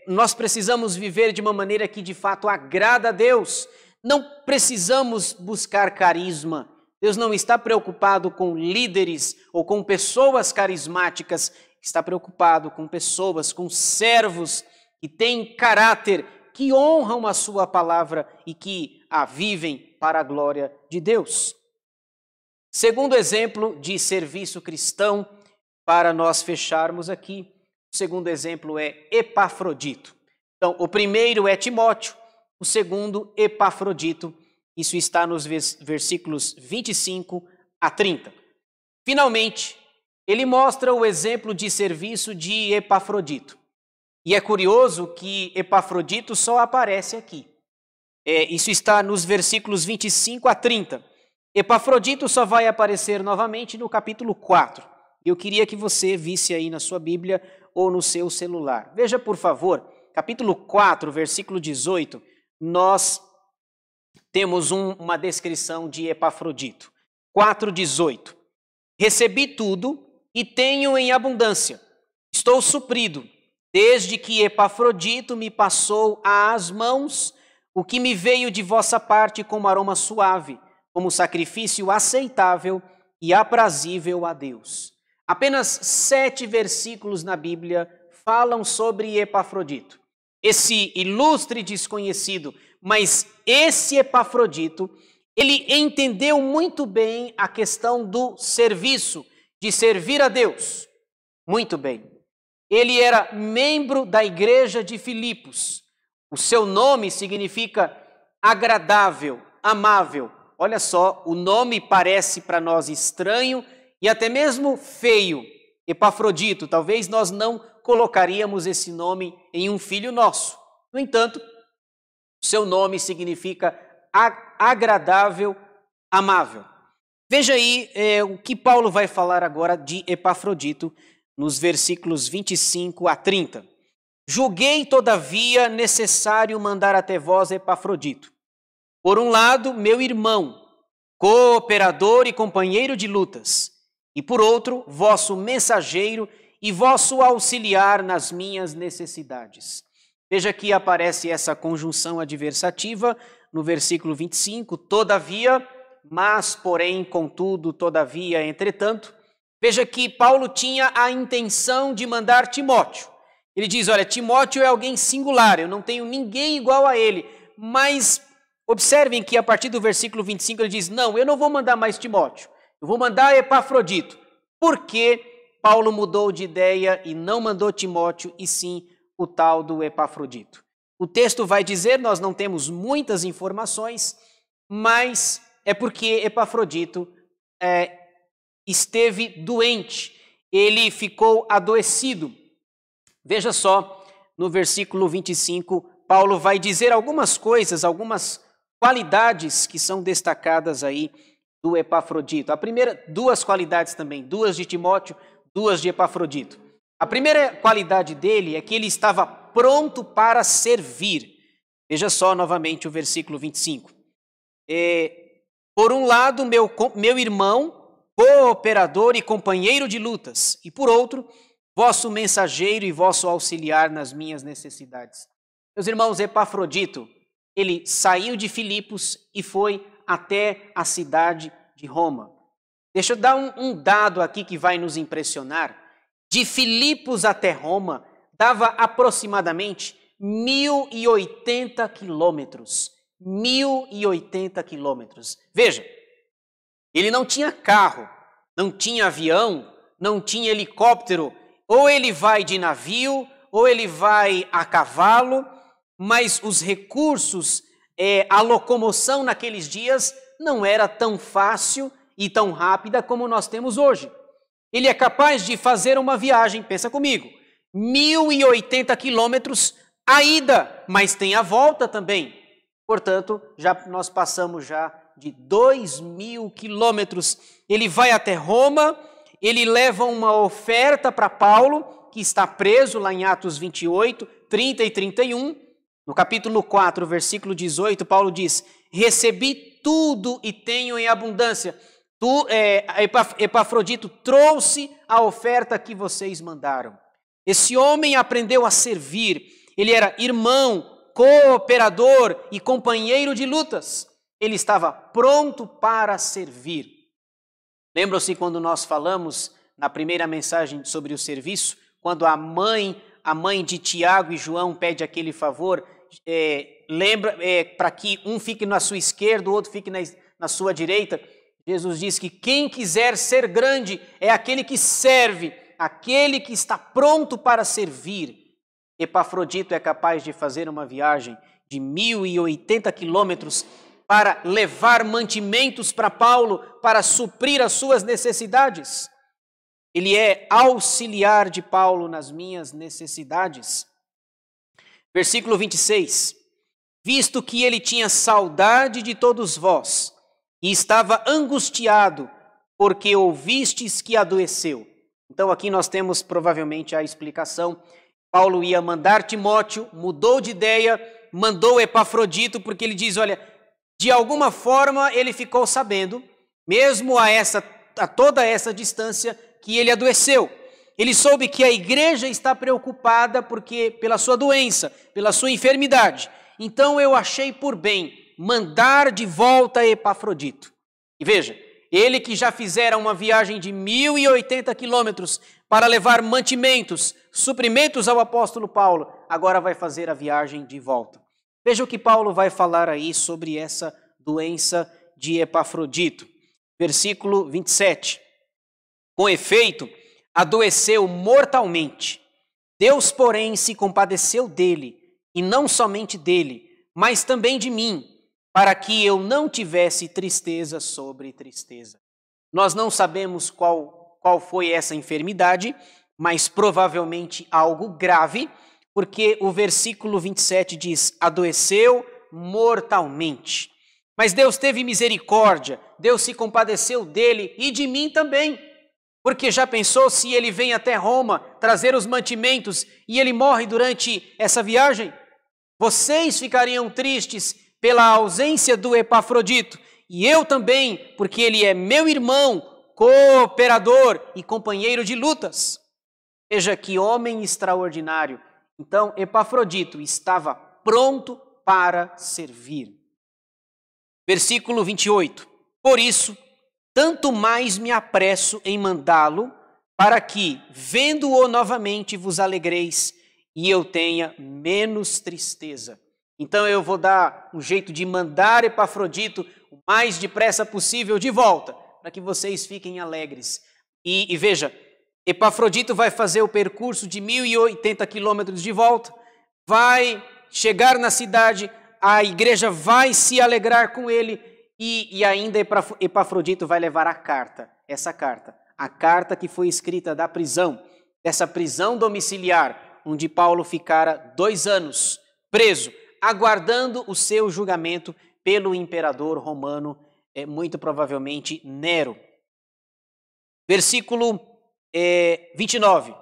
Nós precisamos viver de uma maneira que de fato agrada a Deus. Não precisamos buscar carisma. Deus não está preocupado com líderes ou com pessoas carismáticas. Está preocupado com pessoas, com servos que têm caráter, que honram a sua palavra e que a vivem para a glória de Deus. Segundo exemplo de serviço cristão, para nós fecharmos aqui, o segundo exemplo é Epafrodito. Então, o primeiro é Timóteo, o segundo, Epafrodito. Isso está nos versículos 25 a 30. Finalmente, ele mostra o exemplo de serviço de Epafrodito. E é curioso que Epafrodito só aparece aqui. Isso está nos versículos 25 a 30. Epafrodito só vai aparecer novamente no capítulo 4. Eu queria que você visse aí na sua Bíblia ou no seu celular. Veja, por favor, capítulo 4, versículo 18. nós temos uma descrição de Epafrodito. 4,18. Recebi tudo e tenho em abundância. Estou suprido, desde que Epafrodito me passou às mãos o que me veio de vossa parte como aroma suave, como sacrifício aceitável e aprazível a Deus. Apenas 7 versículos na Bíblia falam sobre Epafrodito. Esse ilustre desconhecido, mas esse Epafrodito, ele entendeu muito bem a questão do serviço, de servir a Deus. Muito bem. Ele era membro da igreja de Filipos. O seu nome significa agradável, amável. Olha só, o nome parece para nós estranho e até mesmo feio. Epafrodito, talvez nós não colocaríamos esse nome em um filho nosso. No entanto, seu nome significa agradável, amável. Veja aí o que Paulo vai falar agora de Epafrodito, nos versículos 25 a 30. Julguei, todavia, necessário mandar até vós Epafrodito. Por um lado, meu irmão, cooperador e companheiro de lutas, e por outro, vosso mensageiro e vosso auxiliar nas minhas necessidades. Veja que aparece essa conjunção adversativa no versículo 25, todavia, mas, porém, contudo, todavia, entretanto. Veja que Paulo tinha a intenção de mandar Timóteo. Ele diz, olha, Timóteo é alguém singular, eu não tenho ninguém igual a ele. Mas observem que a partir do versículo 25 ele diz, não, eu não vou mandar mais Timóteo, eu vou mandar Epafrodito. Por que Paulo mudou de ideia e não mandou Timóteo, e sim o tal do Epafrodito? O texto vai dizer, nós não temos muitas informações, mas é porque Epafrodito esteve doente, ele ficou adoecido. Veja só, no versículo 25, Paulo vai dizer algumas coisas, algumas qualidades que são destacadas aí do Epafrodito. A primeira, 2 qualidades também, 2 de Timóteo, 2 de Epafrodito. A primeira qualidade dele é que ele estava pronto para servir. Veja só novamente o versículo 25. Por um lado, meu irmão, cooperador e companheiro de lutas, e por outro, vosso mensageiro e vosso auxiliar nas minhas necessidades. Meus irmãos, Epafrodito, ele saiu de Filipos e foi até a cidade de Roma. Deixa eu dar um dado aqui que vai nos impressionar. De Filipos até Roma, dava aproximadamente 1.080 quilômetros. 1.080 quilômetros. Veja, ele não tinha carro, não tinha avião, não tinha helicóptero. Ou ele vai de navio, ou ele vai a cavalo, mas os recursos, a locomoção naqueles dias não era tão fácil e tão rápida como nós temos hoje. Ele é capaz de fazer uma viagem, pensa comigo, 1.080 quilômetros a ida, mas tem a volta também. Portanto, nós passamos já de 2.000 quilômetros. Ele vai até Roma, ele leva uma oferta para Paulo, que está preso lá em Atos 28, 30 e 31. No capítulo 4, versículo 18, Paulo diz, recebi tudo e tenho em abundância. Epafrodito trouxe a oferta que vocês mandaram. Esse homem aprendeu a servir. Ele era irmão, cooperador e companheiro de lutas. Ele estava pronto para servir. Lembram-se quando nós falamos na primeira mensagem sobre o serviço, quando a mãe de Tiago e João pede aquele favor, para que um fique na sua esquerda, o outro fique na sua direita. Jesus diz que quem quiser ser grande é aquele que serve, aquele que está pronto para servir. Epafrodito é capaz de fazer uma viagem de 1.080 quilômetros para levar mantimentos para Paulo, para suprir as suas necessidades. Ele é auxiliar de Paulo nas minhas necessidades. Versículo 26. Visto que ele tinha saudade de todos vós e estava angustiado porque ouvistes que adoeceu. Então aqui nós temos provavelmente a explicação. Paulo ia mandar Timóteo, mudou de ideia mandou Epafrodito, porque ele diz, olha, de alguma forma ele ficou sabendo, mesmo a toda essa distância, que ele adoeceu. Ele soube que a igreja está preocupada pela sua doença, pela sua enfermidade. Então eu achei por bem mandar de volta Epafrodito. E veja, ele que já fizera uma viagem de 1.080 quilômetros para levar mantimentos, suprimentos ao apóstolo Paulo, agora vai fazer a viagem de volta. Veja o que Paulo vai falar aí sobre essa doença de Epafrodito. Versículo 27. Com efeito, adoeceu mortalmente. Deus, porém, se compadeceu dele, e não somente dele, mas também de mim, para que eu não tivesse tristeza sobre tristeza. Nós não sabemos qual foi essa enfermidade, mas provavelmente algo grave, porque o versículo 27 diz, adoeceu mortalmente. Mas Deus teve misericórdia, Deus se compadeceu dele e de mim também. Porque já pensou se ele vem até Roma trazer os mantimentos e ele morre durante essa viagem? Vocês ficariam tristes pela ausência do Epafrodito, e eu também, porque ele é meu irmão, cooperador e companheiro de lutas. Veja que homem extraordinário. Então, Epafrodito estava pronto para servir. Versículo 28. Por isso, tanto mais me apresso em mandá-lo, para que, vendo-o novamente, vos alegreis e eu tenha menos tristeza. Então eu vou dar um jeito de mandar Epafrodito o mais depressa possível de volta, para que vocês fiquem alegres. E veja, Epafrodito vai fazer o percurso de 1.080 quilômetros de volta, vai chegar na cidade, a igreja vai se alegrar com ele, e ainda Epafrodito vai levar a carta, a carta que foi escrita da prisão, dessa prisão domiciliar, onde Paulo ficara 2 anos preso, aguardando o seu julgamento pelo imperador romano, muito provavelmente Nero. Versículo 29.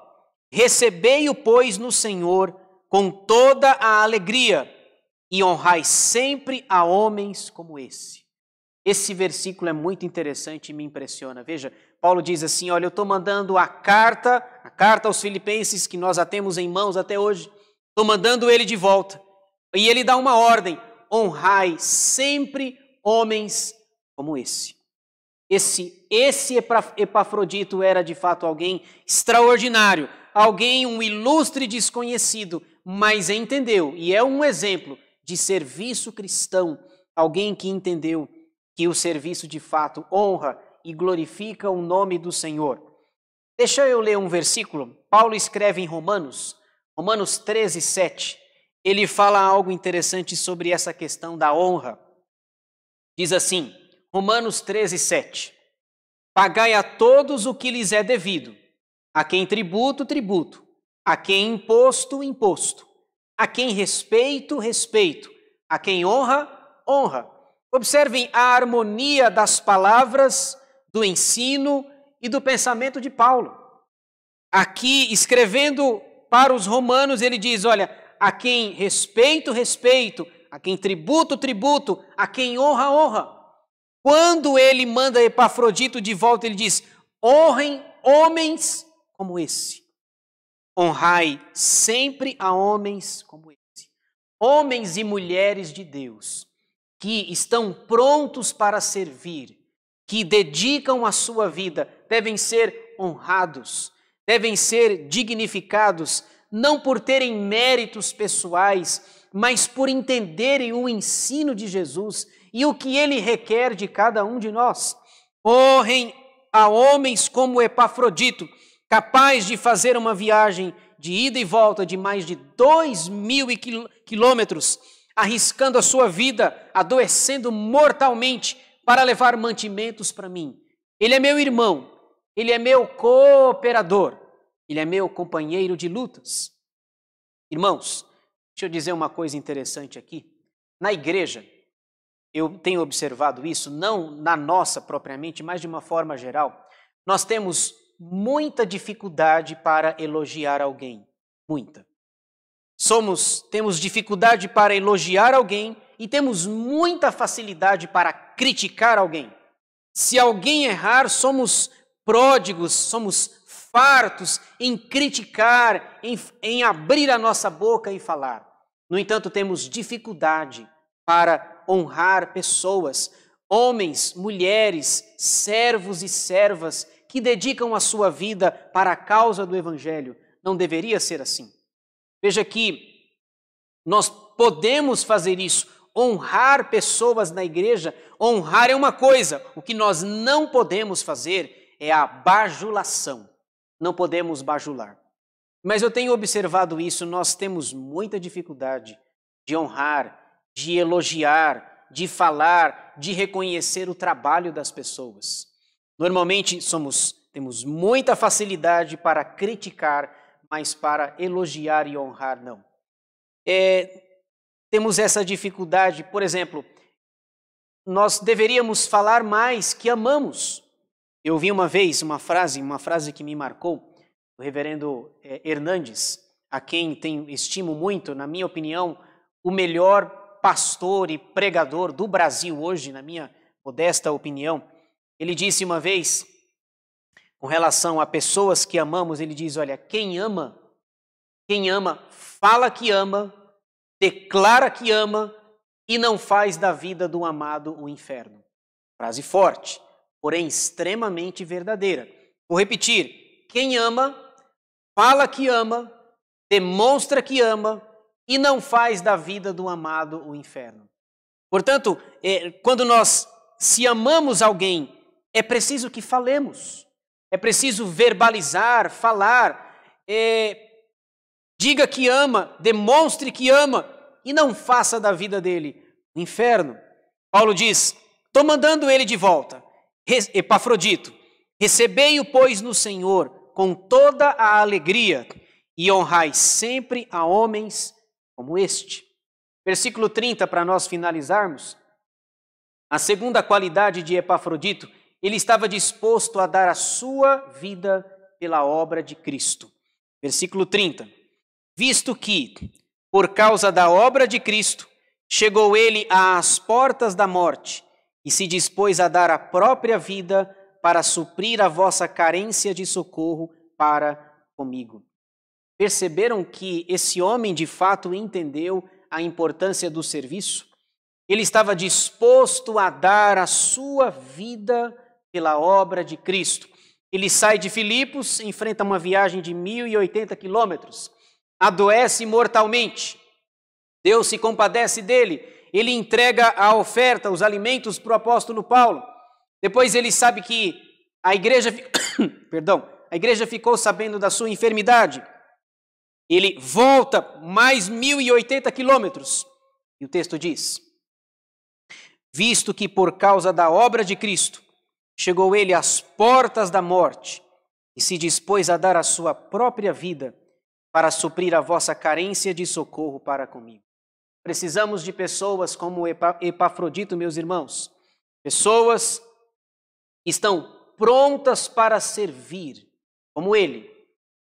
Recebei-o, pois, no Senhor com toda a alegria e honrai sempre a homens como esse. Esse versículo é muito interessante e me impressiona. Veja, Paulo diz assim, olha, eu estou mandando a carta aos filipenses, que nós a temos em mãos até hoje, estou mandando ele de volta. E ele dá uma ordem, honrai sempre homens como esse. Esse Epafrodito era de fato alguém extraordinário, alguém, um ilustre desconhecido, mas entendeu, e é um exemplo de serviço cristão, alguém que entendeu que o serviço de fato honra e glorifica o nome do Senhor. Deixa eu ler um versículo. Paulo escreve em Romanos 13, 7. Ele fala algo interessante sobre essa questão da honra. Diz assim, Romanos 13, 7. Pagai a todos o que lhes é devido, a quem tributo, tributo, a quem imposto, imposto, a quem respeito, respeito, a quem honra, honra. Observem a harmonia das palavras, do ensino e do pensamento de Paulo. Aqui, escrevendo para os romanos, ele diz, olha, a quem respeito, respeito, a quem tributo, tributo, a quem honra, honra. Quando ele manda Epafrodito de volta, ele diz, honrem homens como esse. Honrai sempre a homens como esse. Homens e mulheres de Deus, que estão prontos para servir, que dedicam a sua vida, devem ser honrados, devem ser dignificados, não por terem méritos pessoais, mas por entenderem o ensino de Jesus e o que ele requer de cada um de nós. Honrem a homens como Epafrodito, capaz de fazer uma viagem de ida e volta de mais de 2.000 quilômetros, arriscando a sua vida, adoecendo mortalmente para levar mantimentos para mim. Ele é meu irmão, ele é meu cooperador, ele é meu companheiro de lutas. Irmãos, deixa eu dizer uma coisa interessante aqui. Na igreja, eu tenho observado isso, não na nossa propriamente, mas de uma forma geral, nós temos muita dificuldade para elogiar alguém, muita. temos dificuldade para elogiar alguém e temos muita facilidade para criticar alguém. Se alguém errar, somos pródigos, somos fartos em criticar, em abrir a nossa boca e falar. No entanto, temos dificuldade para honrar pessoas, homens, mulheres, servos e servas que dedicam a sua vida para a causa do Evangelho. Não deveria ser assim. Veja que nós podemos fazer isso, honrar pessoas na igreja. Honrar é uma coisa, o que nós não podemos fazer é a bajulação. Não podemos bajular. Mas eu tenho observado isso, nós temos muita dificuldade de honrar, de elogiar, de falar, de reconhecer o trabalho das pessoas. Normalmente temos muita facilidade para criticar, mas para elogiar e honrar não. Temos essa dificuldade, por exemplo, nós deveríamos falar mais que amamos. Eu ouvi uma vez uma frase que me marcou, do reverendo Hernandes, a quem estimo muito, na minha opinião, o melhor pastor e pregador do Brasil hoje, na minha modesta opinião. Ele disse uma vez, com relação a pessoas que amamos, ele diz, olha, quem ama, fala que ama, declara que ama e não faz da vida do amado um inferno. Frase forte, porém extremamente verdadeira. Vou repetir, quem ama, fala que ama, demonstra que ama e não faz da vida do amado o inferno. Portanto, quando se amamos alguém, é preciso que falemos, é preciso verbalizar, falar, diga que ama, demonstre que ama e não faça da vida dele o inferno. Paulo diz, estou mandando ele de volta, Epafrodito, recebei-o, pois, no Senhor com toda a alegria e honrai sempre a homens como este. Versículo 30, para nós finalizarmos. A segunda qualidade de Epafrodito, ele estava disposto a dar a sua vida pela obra de Cristo. Versículo 30. Visto que, por causa da obra de Cristo, chegou ele às portas da morte e se dispôs a dar a própria vida para suprir a vossa carência de socorro para comigo. Perceberam que esse homem de fato entendeu a importância do serviço? Ele estava disposto a dar a sua vida pela obra de Cristo. Ele sai de Filipos, enfrenta uma viagem de 1.080 quilômetros, adoece mortalmente. Deus se compadece dele, ele entrega a oferta, os alimentos para o apóstolo Paulo. Depois ele sabe que a igreja ficou sabendo da sua enfermidade. Ele volta mais 1.080 quilômetros. E o texto diz, visto que por causa da obra de Cristo, chegou ele às portas da morte e se dispôs a dar a sua própria vida para suprir a vossa carência de socorro para comigo. Precisamos de pessoas como Epafrodito, meus irmãos. Pessoas que estão prontas para servir, como ele.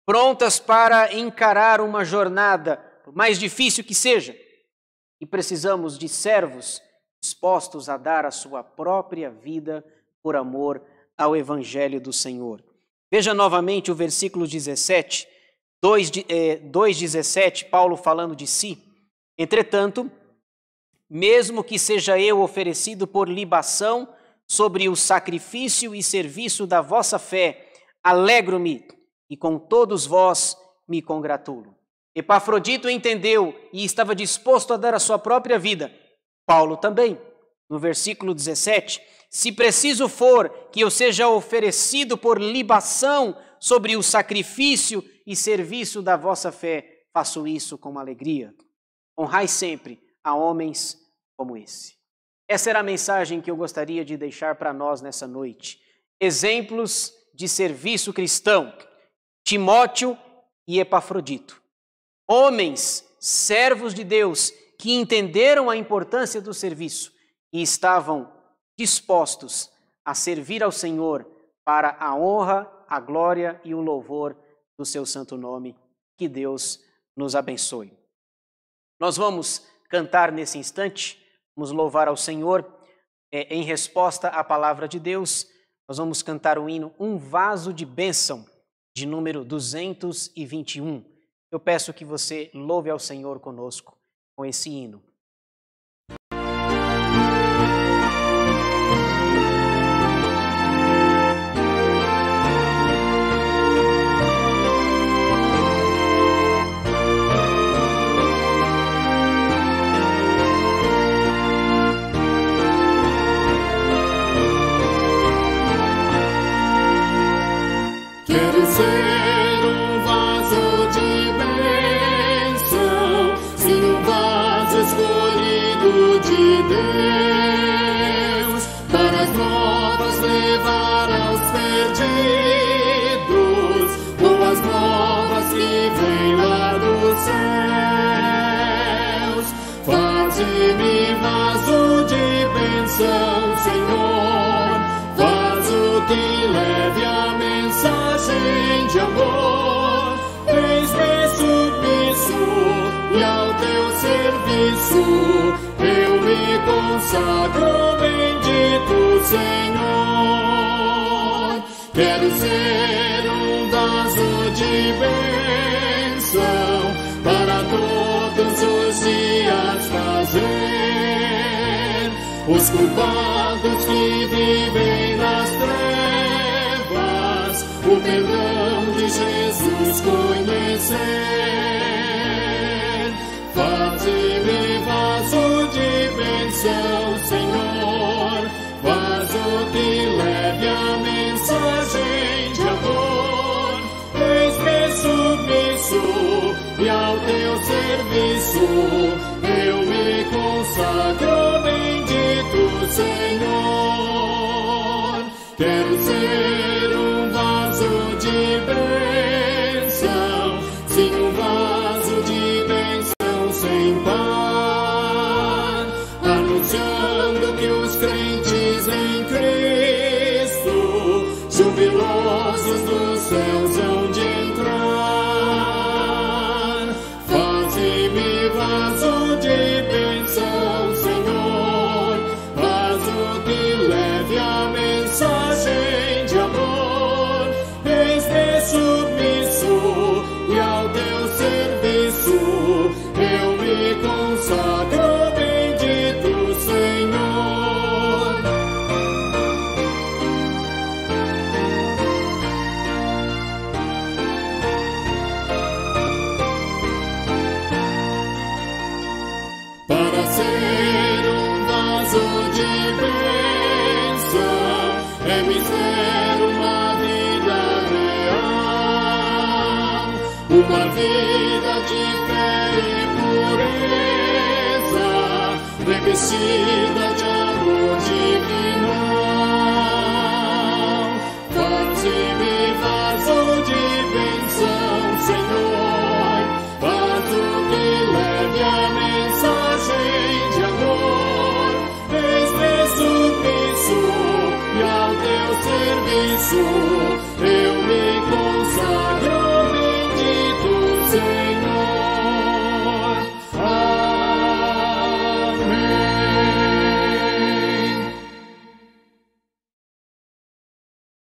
Prontas para encarar uma jornada, por mais difícil que seja. E precisamos de servos dispostos a dar a sua própria vida por amor ao Evangelho do Senhor. Veja novamente o versículo 17, 2:17, Paulo falando de si. Entretanto, mesmo que seja eu oferecido por libação sobre o sacrifício e serviço da vossa fé, alegro-me e com todos vós me congratulo. Epafrodito entendeu e estava disposto a dar a sua própria vida. Paulo também, no versículo 17, se preciso for que eu seja oferecido por libação sobre o sacrifício e serviço da vossa fé, faço isso com alegria. Honrai sempre a homens como esse. Essa era a mensagem que eu gostaria de deixar para nós nessa noite. Exemplos de serviço cristão, Timóteo e Epafrodito. Homens, servos de Deus, que entenderam a importância do serviço e estavam dispostos a servir ao Senhor para a honra, a glória e o louvor do seu santo nome. Que Deus nos abençoe. Nós vamos cantar nesse instante, vamos louvar ao Senhor em resposta à palavra de Deus. Nós vamos cantar o hino Um Vaso de Bênção, de número 221. Eu peço que você louve ao Senhor conosco com esse hino. Quero ser um vaso de bênção, sim, um vaso escolhido de Deus, para as novas levar aos perdidos, boas novas que vêm lá dos céus. Faze-me vaso de bênção, Senhor, vaso que leve a mensagem de amor. Eis-me submisso e ao teu serviço eu me consagro, bendito Senhor. Quero ser um vaso de bênção para todos os dias fazer os culpados que vivem nas trevas o perdão de Jesus conhecer. Faze-me vaso de bênção, Senhor, vaso que leve a mensagem de amor. Eis-me submisso e ao teu serviço eu me consagro, bendito Senhor. Quero ser um vaso de bênção, sim, um vaso de bênção sem par, anunciando que os crentes em Cristo, jubilosos dos céus hão de entrar. Faze-me vaso de bênção, Senhor, vaso que leve a mensagem de amor. Eis-me submisso e ao teu serviço eu me consagro, bendito Senhor. Para ser um vaso de bênção é-me ser uma vida real, uma vida de fé e pureza, revestida de amor divinal. Faze-me vaso de bênção, Senhor, vaso que leve a mensagem de amor. Eis-me submisso e ao teu serviço eu me consagro, bendito Senhor. Amém.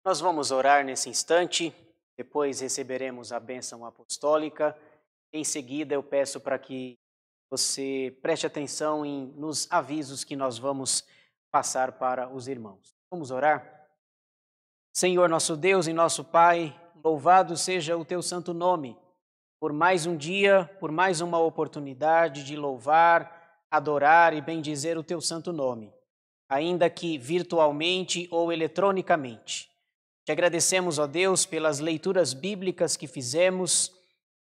Nós vamos orar nesse instante, depois receberemos a bênção apostólica. Em seguida, eu peço para que você preste atenção nos avisos que nós vamos passar para os irmãos. Vamos orar? Senhor nosso Deus e nosso Pai, louvado seja o teu santo nome, por mais um dia, por mais uma oportunidade de louvar, adorar e bendizer o teu santo nome, ainda que virtualmente ou eletronicamente. Te agradecemos, ó Deus, pelas leituras bíblicas que fizemos,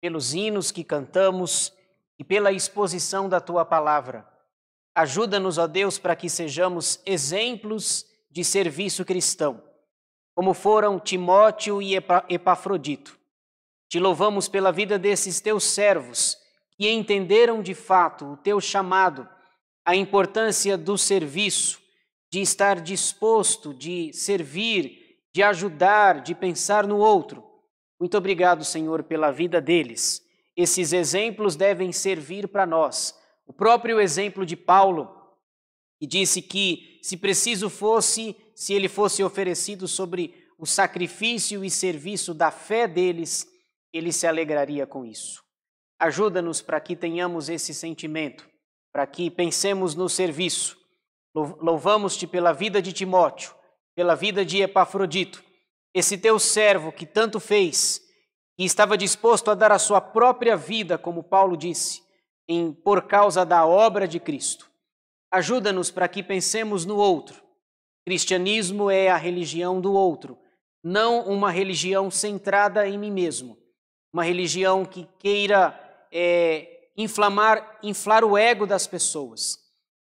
pelos hinos que cantamos e pela exposição da Tua palavra. Ajuda-nos, ó Deus, para que sejamos exemplos de serviço cristão, como foram Timóteo e Epafrodito. Te louvamos pela vida desses Teus servos, que entenderam de fato o Teu chamado, a importância do serviço, de estar disposto, de servir, de ajudar, de pensar no outro. Muito obrigado, Senhor, pela vida deles. Esses exemplos devem servir para nós. O próprio exemplo de Paulo, que disse que se preciso fosse, se ele fosse oferecido sobre o sacrifício e serviço da fé deles, ele se alegraria com isso. Ajuda-nos para que tenhamos esse sentimento, para que pensemos no serviço. Louvamos-te pela vida de Timóteo, pela vida de Epafrodito, esse teu servo que tanto fez e estava disposto a dar a sua própria vida, como Paulo disse, por causa da obra de Cristo. Ajuda-nos para que pensemos no outro. Cristianismo é a religião do outro, não uma religião centrada em mim mesmo, uma religião que queira inflar o ego das pessoas.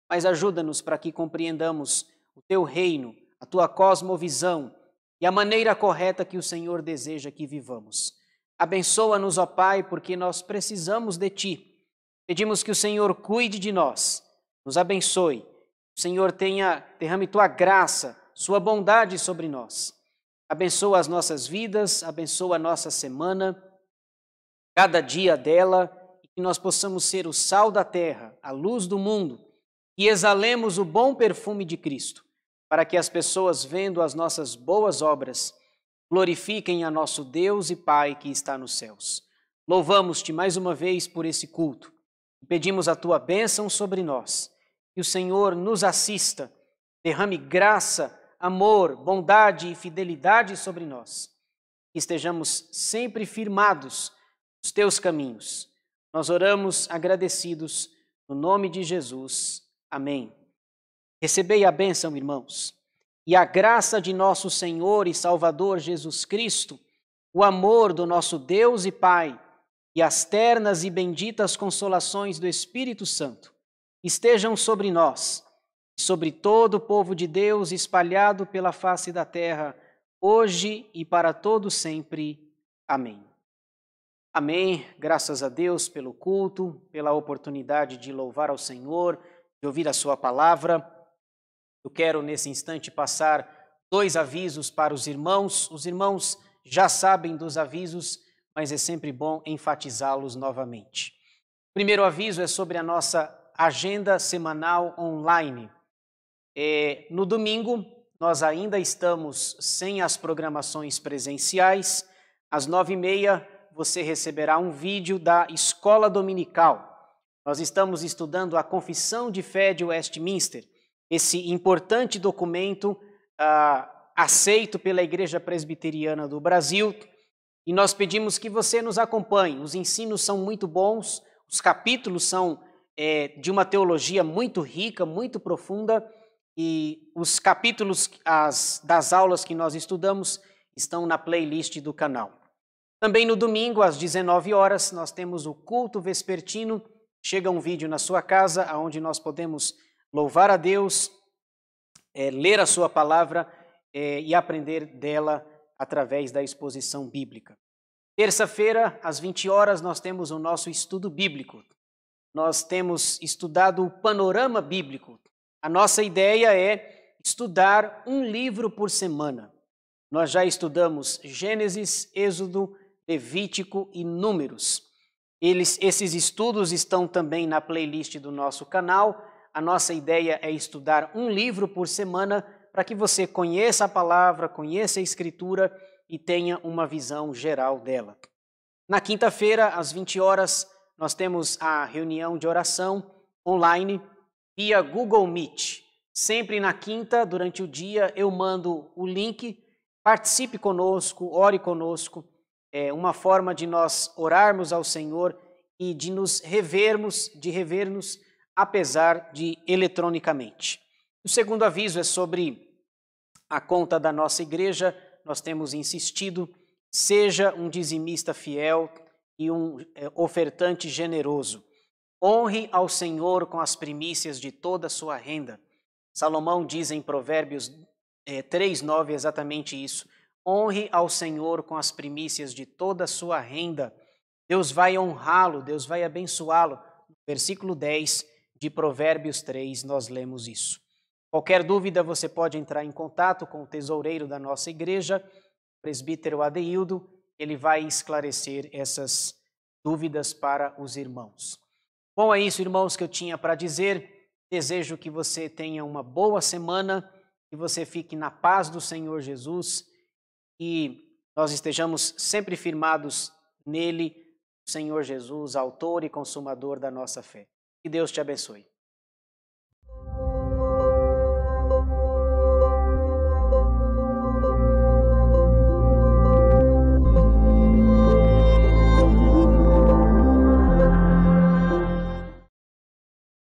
Mas ajuda-nos para que compreendamos o teu reino, a tua cosmovisão e a maneira correta que o Senhor deseja que vivamos. Abençoa-nos, ó Pai, porque nós precisamos de Ti. Pedimos que o Senhor cuide de nós, nos abençoe. O Senhor derrame Tua graça, Sua bondade sobre nós. Abençoa as nossas vidas, abençoa a nossa semana, cada dia dela, e que nós possamos ser o sal da terra, a luz do mundo, e exalemos o bom perfume de Cristo, para que as pessoas, vendo as nossas boas obras, glorifiquem a nosso Deus e Pai que está nos céus. Louvamos-te mais uma vez por esse culto e pedimos a tua bênção sobre nós. Que o Senhor nos assista, derrame graça, amor, bondade e fidelidade sobre nós. Que estejamos sempre firmados nos teus caminhos. Nós oramos agradecidos no nome de Jesus. Amém. Recebei a bênção, irmãos, e a graça de nosso Senhor e Salvador Jesus Cristo, o amor do nosso Deus e Pai e as ternas e benditas consolações do Espírito Santo estejam sobre nós e sobre todo o povo de Deus espalhado pela face da terra, hoje e para todo sempre. Amém. Amém. Graças a Deus pelo culto, pela oportunidade de louvar ao Senhor, de ouvir a sua palavra. Eu quero nesse instante passar 2 avisos para os irmãos. Os irmãos já sabem dos avisos, mas é sempre bom enfatizá-los novamente. O primeiro aviso é sobre a nossa agenda semanal online. No domingo, nós ainda estamos sem as programações presenciais. Às 9h30, você receberá um vídeo da Escola Dominical. Nós estamos estudando a Confissão de Fé de Westminster, esse importante documento aceito pela Igreja Presbiteriana do Brasil, e nós pedimos que você nos acompanhe. Os ensinos são muito bons, os capítulos são de uma teologia muito rica, muito profunda, e os capítulos das aulas que nós estudamos estão na playlist do canal. Também no domingo, às 19 horas, nós temos o culto vespertino. Chega um vídeo na sua casa, onde nós podemos louvar a Deus, ler a sua palavra e aprender dela através da exposição bíblica. Terça-feira, às 20 horas, nós temos o nosso estudo bíblico. Nós temos estudado o panorama bíblico. A nossa ideia é estudar um livro por semana. Nós já estudamos Gênesis, Êxodo, Levítico e Números. Esses estudos estão também na playlist do nosso canal. A nossa ideia é estudar um livro por semana para que você conheça a palavra, conheça a Escritura e tenha uma visão geral dela. Na quinta-feira, às 20 horas, nós temos a reunião de oração online via Google Meet. Sempre na quinta, durante o dia, eu mando o link, participe conosco, ore conosco. É uma forma de nós orarmos ao Senhor e de nos revermos, apesar de eletronicamente. O segundo aviso é sobre a conta da nossa igreja. Nós temos insistido, seja um dizimista fiel e um ofertante generoso. Honre ao Senhor com as primícias de toda a sua renda. Salomão diz em Provérbios 3:9 exatamente isso. Honre ao Senhor com as primícias de toda a sua renda. Deus vai honrá-lo, Deus vai abençoá-lo. No versículo 10 de Provérbios 3, nós lemos isso. Qualquer dúvida, você pode entrar em contato com o tesoureiro da nossa igreja, o presbítero Adeildo. Ele vai esclarecer essas dúvidas para os irmãos. Bom, é isso, irmãos, que eu tinha para dizer. Desejo que você tenha uma boa semana, que você fique na paz do Senhor Jesus e nós estejamos sempre firmados nele, Senhor Jesus, autor e consumador da nossa fé. Que Deus te abençoe.